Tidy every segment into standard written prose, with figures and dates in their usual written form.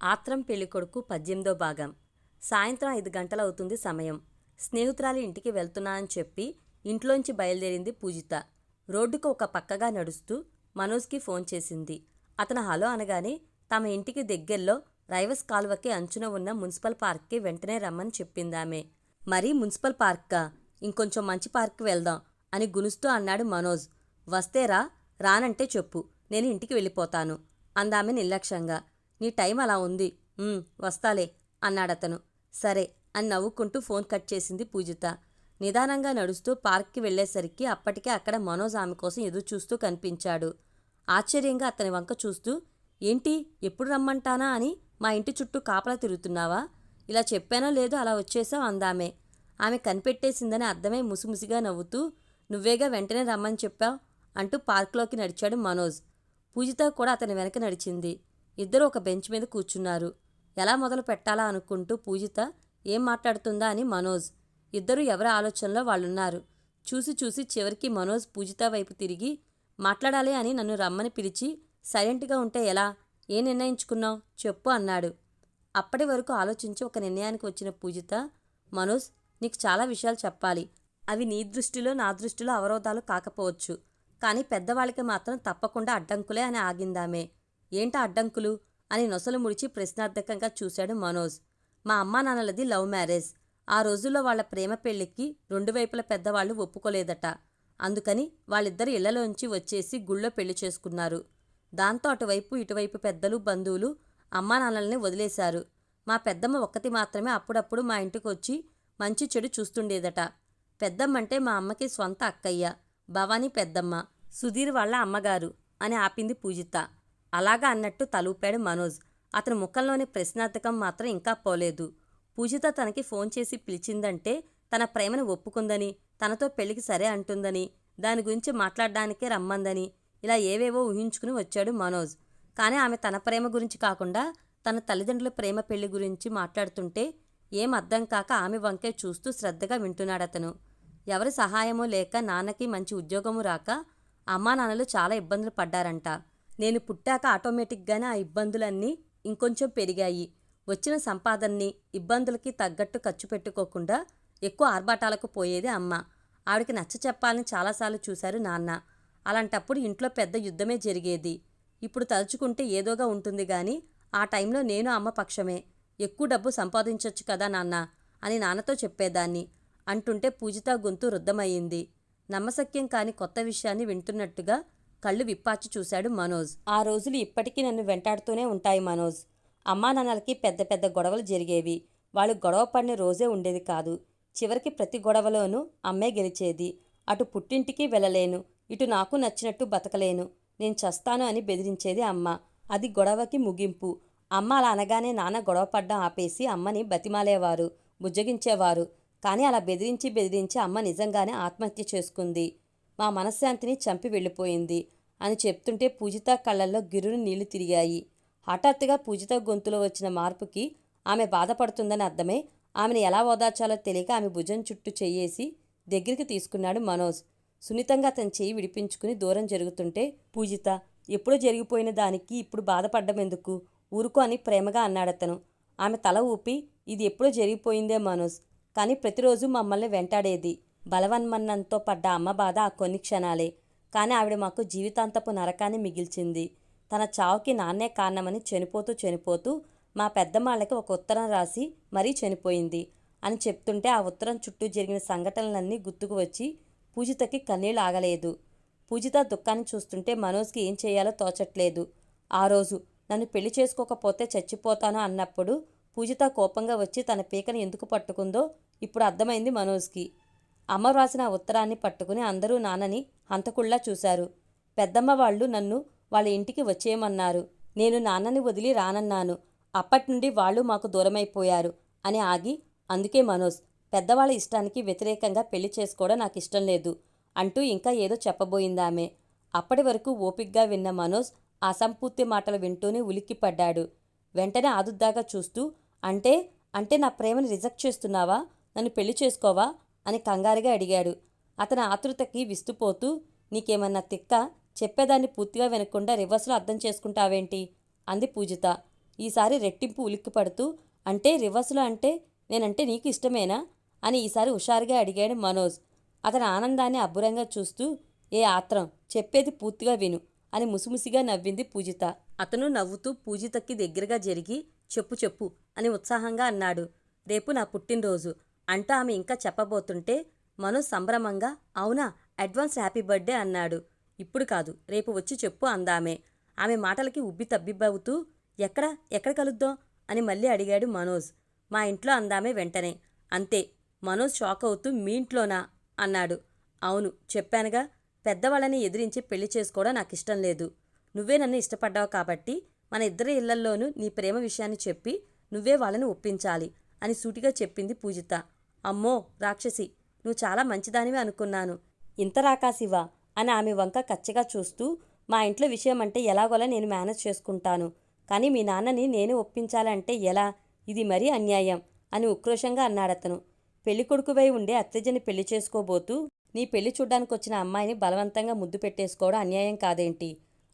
ఆత్రం పెళ్ళికొడుకు 18వ భాగం. సాయంత్రం 5 గంటలవుతుంది సమయం. స్నేహితురాలి ఇంటికి వెళ్తున్నానని చెప్పి ఇంట్లోంచి బయలుదేరింది పూజిత. రోడ్డుకు ఒక పక్కగా నడుస్తూ మనోజ్కి ఫోన్ చేసింది. అతను హలో అనగానే తమ ఇంటికి దగ్గర్లో రైవస్ కాలువకి అంచున ఉన్న మున్సిపల్ పార్క్కి వెంటనే రమ్మని చెప్పిందామె. మరీ మున్సిపల్ పార్కా? ఇంకొంచెం మంచి పార్క్కి వెళ్దాం అని గునుస్తూ అన్నాడు మనోజ్. వస్తేరా, రానంటే చెప్పు, నేను ఇంటికి వెళ్ళిపోతాను అందామె నిర్లక్ష్యంగా. నీ టైం అలా ఉంది, వస్తాలే అన్నాడతను. సరే అని నవ్వుకుంటూ ఫోన్ కట్ చేసింది పూజిత. నిదానంగా నడుస్తూ పార్క్కి వెళ్లేసరికి అప్పటికే అక్కడ మనోజ్ ఆమె కోసం ఎదురు చూస్తూ కనిపించాడు. ఆశ్చర్యంగా అతని వంక చూస్తూ, ఏంటి ఎప్పుడు రమ్మంటానా అని మా ఇంటి చుట్టూ కాపలా తిరుగుతున్నావా? ఇలా చెప్పానో లేదో అలా వచ్చేసావు అందామె. ఆమె కనిపెట్టేసిందని అర్థమై ముసిముసిగా నవ్వుతూ, నువ్వేగా వెంటనే రమ్మని చెప్పావు అంటూ పార్క్లోకి నడిచాడు మనోజ్. పూజిత కూడా అతని వెనక నడిచింది. ఇద్దరూ ఒక బెంచ్ మీద కూర్చున్నారు. ఎలా మొదలు పెట్టాలా అనుకుంటూ పూజిత ఏం మాట్లాడుతుందా అని మనోజ్. ఇద్దరూ ఎవరి ఆలోచనలో వాళ్ళున్నారు. చూసి చూసి చివరికి మనోజ్ పూజిత వైపు తిరిగి, మాట్లాడాలి అని నన్ను రమ్మని పిలిచి సైలెంట్గా ఉంటే ఎలా? ఏం నిర్ణయించుకున్నావు చెప్పు అన్నాడు. అప్పటి వరకు ఆలోచించి ఒక నిర్ణయానికి వచ్చిన పూజిత, మనోజ్, నీకు చాలా విషయాలు చెప్పాలి. అవి నీ దృష్టిలో నా దృష్టిలో అవరోధాలు కాకపోవచ్చు, కానీ పెద్దవాళ్ళకి మాత్రం తప్పకుండా అడ్డంకులే అని ఆగిందామే. ఏంటా అడ్డంకులు అని నొసలు ముడిచి ప్రశ్నార్థకంగా చూశాడు మనోజ్. మా అమ్మా నాన్నలది లవ్ మ్యారేజ్. ఆ రోజుల్లో వాళ్ల ప్రేమ పెళ్లికి రెండు వైపుల పెద్దవాళ్లు ఒప్పుకోలేదట. అందుకని వాళ్ళిద్దరు ఇళ్లలోంచి వచ్చేసి గుళ్ళో పెళ్లి చేసుకున్నారు. దాంతో అటువైపు ఇటువైపు పెద్దలు బంధువులు అమ్మా నాన్నల్ని వదిలేశారు. మా పెద్దమ్మ ఒక్కతి మాత్రమే అప్పుడప్పుడు మా ఇంటికి వచ్చి మంచి చెడు చూస్తుండేదట. పెద్దమ్మంటే మా అమ్మకి స్వంత అక్కయ్య, భవానీ పెద్దమ్మ, సుధీర్ వాళ్ళ అమ్మగారు అని ఆపింది పూజిత. అలాగా అన్నట్టు తలూపాడు మనోజ్. అతని ముఖంలోని ప్రశ్నార్థకం మాత్రం ఇంకా పోలేదు. పూజిత తనకి ఫోన్ చేసి పిలిచిందంటే తన ప్రేమను ఒప్పుకుందని, తనతో పెళ్లికి సరే అంటుందని, దాని గురించి మాట్లాడడానికే రమ్మందని, ఇలా ఏవేవో ఊహించుకుని వచ్చాడు మనోజ్. కానీ ఆమె తన ప్రేమ గురించి కాకుండా తన తల్లిదండ్రుల ప్రేమ పెళ్లి గురించి మాట్లాడుతుంటే ఏం అర్థం కాక ఆమె వంకే చూస్తూ శ్రద్ధగా వింటున్నాడతను. ఎవరి సహాయమూ లేక నాన్నకి మంచి ఉద్యోగము రాక అమ్మా నాన్నలు చాలా ఇబ్బందులు పడ్డారంట. నేను పుట్టాక ఆటోమేటిక్గానే ఆ ఇబ్బందులన్నీ ఇంకొంచెం పెరిగాయి. వచ్చిన సంపాదనని ఇబ్బందులకి తగ్గట్టు ఖర్చు పెట్టుకోకుండా ఎక్కువ ఆర్భాటాలకు పోయేది అమ్మ. ఆవిడికి నచ్చ చెప్పాలని చాలాసార్లు చూశారు నాన్న. అలాంటప్పుడు ఇంట్లో పెద్ద యుద్ధమే జరిగేది. ఇప్పుడు తలుచుకుంటే ఏదోగా ఉంటుంది గాని ఆ టైంలో నేను అమ్మ పక్షమే. ఎక్కువ డబ్బు సంపాదించొచ్చు కదా నాన్న అని నాన్నతో చెప్పేదాన్ని అంటుంటే పూజిత గొంతు రుద్ధమయ్యింది. నమ్మశక్యం కాని కొత్త విషయాన్ని వింటున్నట్టుగా కళ్ళు విప్పాచి చూశాడు మనోజ్. ఆ రోజులు ఇప్పటికీ నన్ను వెంటాడుతూనే ఉంటాయి మనోజ్. అమ్మా నాన్నలకి పెద్ద పెద్ద గొడవలు జరిగేవి. వాళ్ళు గొడవ పడిన రోజే ఉండేది కాదు. చివరికి ప్రతి గొడవలోనూ అమ్మే గెలిచేది. అటు పుట్టింటికి వెళ్ళలేను, ఇటు నాకు నచ్చినట్టు బతకలేను, నేను చస్తాను అని బెదిరించేది అమ్మ. అది గొడవకి ముగింపు. అమ్మ అలా అనగానే నాన్న గొడవ పడ్డం ఆపేసి అమ్మని బతిమాలేవారు, బుజ్జగించేవారు. కానీ అలా బెదిరించి బెదిరించి అమ్మ నిజంగానే ఆత్మహత్య చేసుకుంది. మా మనశ్శాంతిని చంపి వెళ్ళిపోయింది అని చెప్తుంటే పూజిత కళ్ళల్లో గిర్రును నీళ్లు తిరిగాయి. హఠాత్తుగా పూజిత గొంతులో వచ్చిన మార్పుకి ఆమె బాధపడుతుందని అర్థమై ఆమెను ఎలా ఓదార్చాలో తెలియక ఆమె భుజం చుట్టూ చెయ్యేసి దగ్గరికి తీసుకున్నాడు మనోజ్. సున్నితంగా అతని చెయ్యి విడిపించుకుని దూరం జరుగుతుంటే, పూజిత, ఎప్పుడో జరిగిపోయిన దానికి ఇప్పుడు బాధపడ్డం ఎందుకు, ఊరుకో అని ప్రేమగా అన్నాడతను. ఆమె తల ఊపి, ఇది ఎప్పుడో జరిగిపోయిందే మనోజ్, కానీ ప్రతిరోజు మమ్మల్ని వెంటాడేది. బలవన్మన్నంతో పడ్డ అమ్మ బాధ ఆ కొన్ని క్షణాలే, కానీ ఆవిడ మాకు జీవితాంతపు నరకాన్ని మిగిల్చింది. తన చావుకి నాన్నే కారణమని చనిపోతూ మా పెద్దమ్మాళ్ళకి ఒక ఉత్తరం రాసి మరీ చనిపోయింది అని చెప్తుంటే ఆ ఉత్తరం చుట్టూ జరిగిన సంఘటనలన్నీ గుర్తుకు వచ్చి పూజితకి కన్నీళ్ళు ఆగలేదు. పూజిత దుఃఖాన్ని చూస్తుంటే మనోజ్కి ఏం చేయాలో తోచట్లేదు. ఆ రోజు నన్ను పెళ్లి చేసుకోకపోతే చచ్చిపోతాను అన్నప్పుడు పూజిత కోపంగా వచ్చి తన పీకను ఎందుకు పట్టుకుందో ఇప్పుడు అర్థమైంది మనోజ్కి. అమ్మ వ్రాసిన ఉత్తరాన్ని పట్టుకుని అందరూ నాన్నని హంతకుళ్లా చూశారు. పెద్దమ్మ వాళ్ళు నన్ను వాళ్ళ ఇంటికి వచ్చేయమన్నారు. నేను నాన్నని వదిలి రానన్నాను. అప్పటినుండి వాళ్ళు మాకు దూరమైపోయారు అని ఆగి, అందుకే మనోజ్, పెద్దవాళ్ళ ఇష్టానికి వ్యతిరేకంగా పెళ్లి చేసుకోవడం నాకు ఇష్టం లేదు అంటూ ఇంకా ఏదో చెప్పబోయిందామె. అప్పటి వరకు ఓపిగ్గా విన్న మనోజ్ అసంపూర్తి మాటలు వింటూనే ఉలిక్కిపడ్డాడు. వెంటనే ఆదుర్దాగా చూస్తూ, అంటే నా ప్రేమని రిజెక్ట్ చేస్తున్నావా? నన్ను పెళ్లి చేసుకోవా అని కంగారుగా అడిగాడు. అతని ఆతృతకి విస్తుపోతూ, నీకేమన్నా తిక్క? చెప్పేదాన్ని పూర్తిగా వినకుండా రివర్స్లో అర్థం చేసుకుంటావేంటి అంది పూజిత. ఈసారి రెట్టింపు ఉలిక్కిపడుతూ, అంటే రివర్స్లో అంటే నేనంటే నీకు ఇష్టమేనా అని ఈసారి హుషారుగా అడిగాడు మనోజ్. అతని ఆనందాన్ని అబ్బురంగా చూస్తూ, ఏ ఆత్రం, చెప్పేది పూర్తిగా విను అని ముసిముసిగా నవ్వింది పూజిత. అతను నవ్వుతూ పూజితకి దగ్గరగా జరిగి, చెప్పు చెప్పు అని ఉత్సాహంగా అన్నాడు. రేపు నా పుట్టినరోజు అంటూ ఆమె ఇంకా చెప్పబోతుంటే మనోజ్ సంభ్రమంగా, అవునా, అడ్వాన్స్ హ్యాపీ బర్త్డే అన్నాడు. ఇప్పుడు కాదు, రేపు వచ్చి చెప్పు అందామె. ఆమె మాటలకి ఉబ్బి తబ్బిబ్బవుతూ, ఎక్కడ కలుద్దాం అని మళ్ళీ అడిగాడు మనోజ్. మా ఇంట్లో అందామె వెంటనే. అంతే. మనోజ్ షాక్ అవుతూ, మీ ఇంట్లోనా అన్నాడు. అవును, చెప్పానుగా, పెద్దవాళ్ళని ఎదిరించి పెళ్లి చేసుకోవడం నాకు ఇష్టం లేదు. నువ్వే నన్ను ఇష్టపడ్డావు కాబట్టి మన ఇద్దరి ఇళ్లల్లోనూ నీ ప్రేమ విషయాన్ని చెప్పి నువ్వే వాళ్ళని ఒప్పించాలి అని సూటిగా చెప్పింది పూజిత. అమ్మో రాక్షసి, నువ్వు చాలా మంచిదానివే అనుకున్నాను. ఇంత రాకాసివా అని ఆమె వంక కచ్చిగా చూస్తూ, మా ఇంట్లో విషయం అంటే ఎలాగోలా నేను మేనేజ్ చేసుకుంటాను. కానీ మీ నాన్నని నేనే ఒప్పించాలంటే ఎలా? ఇది మరీ అన్యాయం అని ఉక్రోషంగా అన్నాడతను. పెళ్లికొడుకువై ఉండే అత్తయ్యని పెళ్లి చేసుకోబోతూ నీ పెళ్లి చూడ్డానికొచ్చిన అమ్మాయిని బలవంతంగా ముద్దు పెట్టేసుకోవడం అన్యాయం కాదేంటి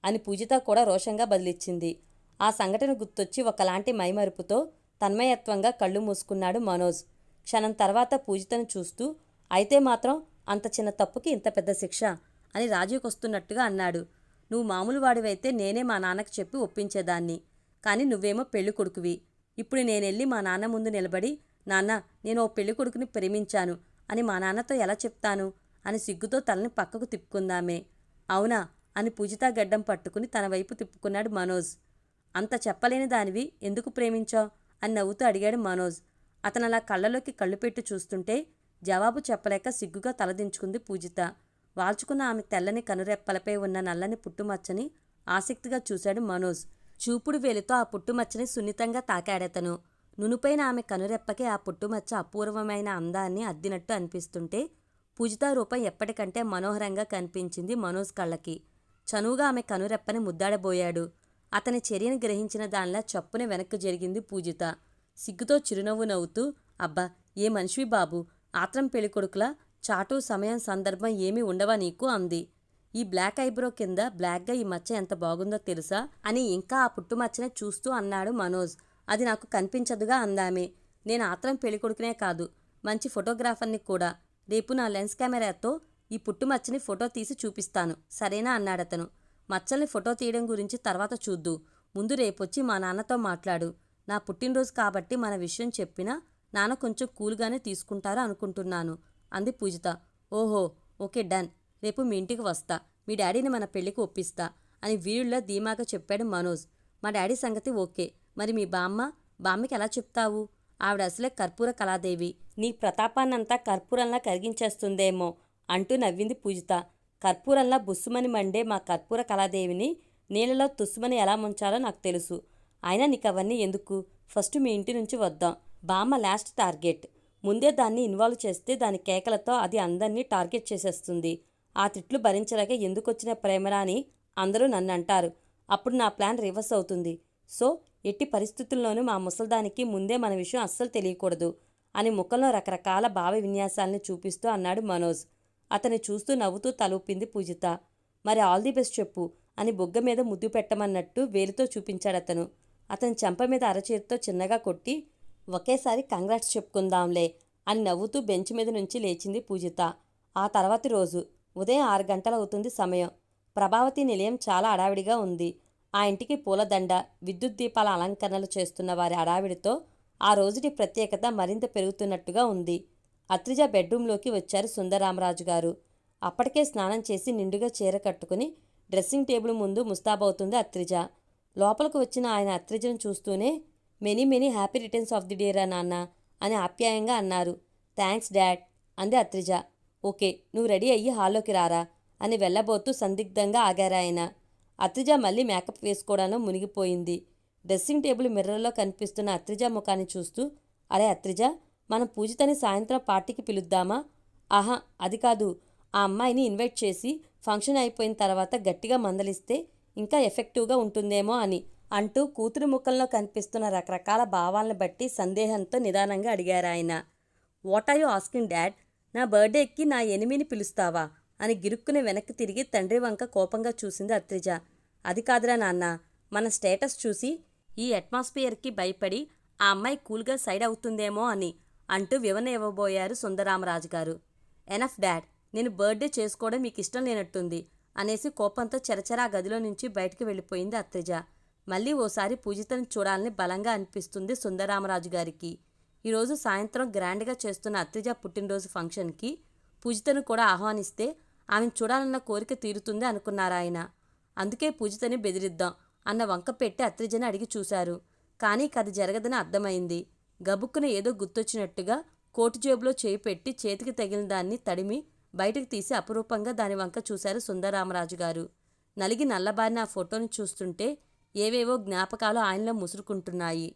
అని పూజిత కూడా రోషంగా బదిలిచ్చింది. ఆ సంఘటన గుర్తొచ్చి ఒకలాంటి మైమరుపుతో తన్మయత్వంగా కళ్ళు మూసుకున్నాడు మనోజ్. క్షణం తర్వాత పూజితను చూస్తూ, అయితే మాత్రం అంత చిన్న తప్పుకి ఇంత పెద్ద శిక్ష అని రాజీకొస్తున్నట్టుగా అన్నాడు. నువ్వు మామూలు వాడివైతే నేనే మా నాన్నకి చెప్పి ఒప్పించేదాన్ని. కానీ నువ్వేమో పెళ్లి కొడుకువి. ఇప్పుడు నేనెళ్ళి మా నాన్న ముందు నిలబడి, నాన్న, నేను ఓ పెళ్లి కొడుకుని ప్రేమించాను అని మా నాన్నతో ఎలా చెప్తాను అని సిగ్గుతో తలని పక్కకు తిప్పుకుందామే. అవునా అని పూజిత గడ్డం పట్టుకుని తన వైపు తిప్పుకున్నాడు మనోజ్. అంత చెప్పలేని దానివి ఎందుకు ప్రేమించావు అని నవ్వుతూ అడిగాడు మనోజ్. అతనలా కళ్ళలోకి కళ్ళు పెట్టి చూస్తుంటే జవాబు చెప్పలేక సిగ్గుగా తలదించుకుంది పూజిత. వాల్చుకున్న ఆమె తెల్లని కనురెప్పలపై ఉన్న నల్లని పుట్టుమచ్చని ఆసక్తిగా చూశాడు మనోజ్. చూపుడు వేలితో ఆ పుట్టుమచ్చని సున్నితంగా తాకాడతను. నునుపైన ఆమె కనురెప్పకి ఆ పుట్టుమచ్చ అపూర్వమైన అందాన్ని అద్దినట్టు అనిపిస్తుంటే పూజిత రూపం ఎప్పటికంటే మనోహరంగా కనిపించింది మనోజ్ కళ్ళకి. చనువుగా ఆమె కనురెప్పని ముద్దాడబోయాడు. అతని చర్యను గ్రహించిన దానిలా చప్పున వెనక్కు జరిగింది పూజిత. సిగ్గుతో చిరునవ్వు నవ్వుతూ, అబ్బా, ఏ మనిషివి బాబు, ఆత్రం పెళ్ళికొడుకులా చాటు సమయం సందర్భం ఏమీ ఉండవా నీకు అంది. ఈ బ్లాక్ ఐబ్రో కింద బ్లాక్గా ఈ మచ్చ ఎంత బాగుందో తెలుసా అని ఇంకా ఆ పుట్టుమచ్చనే చూస్తూ అన్నాడు మనోజ్. అది నాకు కనిపించదుగా అందామే. నేను ఆత్రం పెళ్ళికొడుకునే కాదు, మంచి ఫోటోగ్రాఫర్ని కూడా. రేపు నా లెన్స్ కెమెరాతో ఈ పుట్టుమచ్చని ఫోటో తీసి చూపిస్తాను, సరేనా అన్నాడతను. మచ్చల్ని ఫోటో తీయడం గురించి తర్వాత చూద్దు. ముందు రేపొచ్చి మా నాన్నతో మాట్లాడు. నా పుట్టినరోజు కాబట్టి మన విషయం చెప్పినా నాన్న కొంచెం కూల్గానే తీసుకుంటారు అనుకుంటున్నాను అంది పూజిత. ఓహో, ఓకే, డన్. రేపు మీ ఇంటికి వస్తా. మీ డాడీని మన పెళ్లికి ఒప్పిస్తా అని వీరుల్లా ధీమాగా చెప్పాడు మనోజ్. మా డాడీ సంగతి ఓకే, మరి మీ బామ్మకి ఎలా చెప్తావు? ఆవిడ అసలే కర్పూర కళాదేవి. నీ ప్రతాపాన్నంతా కర్పూరంలా కరిగించేస్తుందేమో అంటూ నవ్వింది పూజిత. కర్పూరంలా బుస్సుమని మండే మా కర్పూర కళాదేవిని నీళ్ళలో తుస్సుమని ఎలా ముంచాలో నాకు తెలుసు. అయినా నీకు అవన్నీ ఎందుకు? ఫస్ట్ మీ ఇంటి నుంచి వద్దాం. బామ్మ లాస్ట్ టార్గెట్. ముందే దాన్ని ఇన్వాల్వ్ చేస్తే దాని కేకలతో అది అందరినీ టార్గెట్ చేసేస్తుంది. ఆ తిట్లు భరించలేక ఎందుకొచ్చిన ప్రేమరా అని అందరూ నన్ను అంటారు. అప్పుడు నా ప్లాన్ రివర్స్ అవుతుంది. సో ఎట్టి పరిస్థితుల్లోనూ మా ముసల్దానికి ముందే మన విషయం అస్సలు తెలియకూడదు అని ముఖంలో రకరకాల భావ విన్యాసాల్ని చూపిస్తూ అన్నాడు మనోజ్. అతన్ని చూస్తూ నవ్వుతూ తలూపింది పూజిత. మరి ఆల్ ది బెస్ట్ చెప్పు అని బొగ్గ మీద ముద్దు పెట్టమన్నట్టు వేలితో చూపించాడతను. అతని చెంప మీద అరచేతితో చిన్నగా కొట్టి, ఒకేసారి కంగ్రాట్స్ చెప్పుకుందాంలే అని నవ్వుతూ బెంచ్ మీద నుంచి లేచింది పూజిత. ఆ తర్వాతి రోజు ఉదయం 6 గంటలవుతుంది సమయం. ప్రభావతి నిలయం చాలా హడావిడిగా ఉంది. ఆ ఇంటికి పూలదండ, విద్యుత్ దీపాల అలంకరణలు చేస్తున్న వారి హడావిడితో ఆ రోజుటి ప్రత్యేకత మరింత పెరుగుతున్నట్టుగా ఉంది. అత్రిజ బెడ్రూంలోకి వచ్చారు సుందరరామరాజు గారు. అప్పటికే స్నానం చేసి నిండుగా చీర కట్టుకుని డ్రెస్సింగ్ టేబుల్ ముందు ముస్తాబవుతుంది అత్రిజ. లోపలికి వచ్చిన ఆయన అత్రిజను చూస్తూనే, many many happy returns of the డేరా నాన్న అని ఆప్యాయంగా అన్నారు. థ్యాంక్స్ డాడ్ అంది అత్రిజ. ఓకే, నువ్వు రెడీ అయ్యి హాల్లోకి రారా అని వెళ్ళబోతూ సందిగ్ధంగా ఆగారాయన. అత్రిజ మళ్ళీ మేకప్ వేసుకోవడంలో మునిగిపోయింది. డ్రెస్సింగ్ టేబుల్ మిర్రర్లో కనిపిస్తున్న అత్రిజ ముఖాన్ని చూస్తూ, అరే అత్రిజ, మనం పూజితని సాయంత్రం పార్టీకి పిలుద్దామా? ఆహా, అది కాదు. ఆ అమ్మాయిని ఇన్వైట్ చేసి ఫంక్షన్ అయిపోయిన తర్వాత గట్టిగా మందలిస్తే ఇంకా ఎఫెక్టివ్గా ఉంటుందేమో అని అంటూ కూతురు ముఖంలో కనిపిస్తున్న రకరకాల భావాలను బట్టి సందేహంతో నిదానంగా అడిగారాయన. What are you asking dad? నా బర్త్డేకి నా ఎనిమిని పిలుస్తావా అని గిరుక్కుని వెనక్కి తిరిగి తండ్రి వంక కోపంగా చూసింది అత్రిజ. అది కాదురా నాన్న, మన స్టేటస్ చూసి ఈ అట్మాస్ఫియర్కి భయపడి ఆ అమ్మాయి కూల్గా సైడ్ అవుతుందేమో అని అంటూ వివరణ ఇవ్వబోయారు సుందరామరాజు గారు. ఎనఫ్ డాడ్, నేను బర్త్డే చేసుకోవడం మీకు ఇష్టం లేనట్టుంది అనేసి కోపంతో చెరచెరా గదిలో నుంచి బయటకు వెళ్ళిపోయింది అత్రిజ. మళ్ళీ ఓసారి పూజితను చూడాలని బలంగా అనిపిస్తుంది సుందరామరాజు గారికి. ఈరోజు సాయంత్రం గ్రాండ్గా చేస్తున్న అత్రిజ పుట్టినరోజు ఫంక్షన్కి పూజితను కూడా ఆహ్వానిస్తే ఆమెను చూడాలన్న కోరిక తీరుతుంది అనుకున్నారాయన. అందుకే పూజితని బెదిరిద్దాం అన్న వంక పెట్టి అత్రిజని అడిగి చూశారు. కానీ అది జరగదని అర్థమైంది. గబుక్కున ఏదో గుర్తొచ్చినట్టుగా కోటు జేబులో చేయి పెట్టి చేతికి తగిలిన దాన్ని తడిమి బయటకు తీసి అపురూపంగా దాని వంక చూశారు సుందరామరాజు గారు. నలిగి నల్లబారిన ఆ ఫోటోని చూస్తుంటే ఏవేవో జ్ఞాపకాలు ఆయనలో ముసురుకుంటున్నాయి.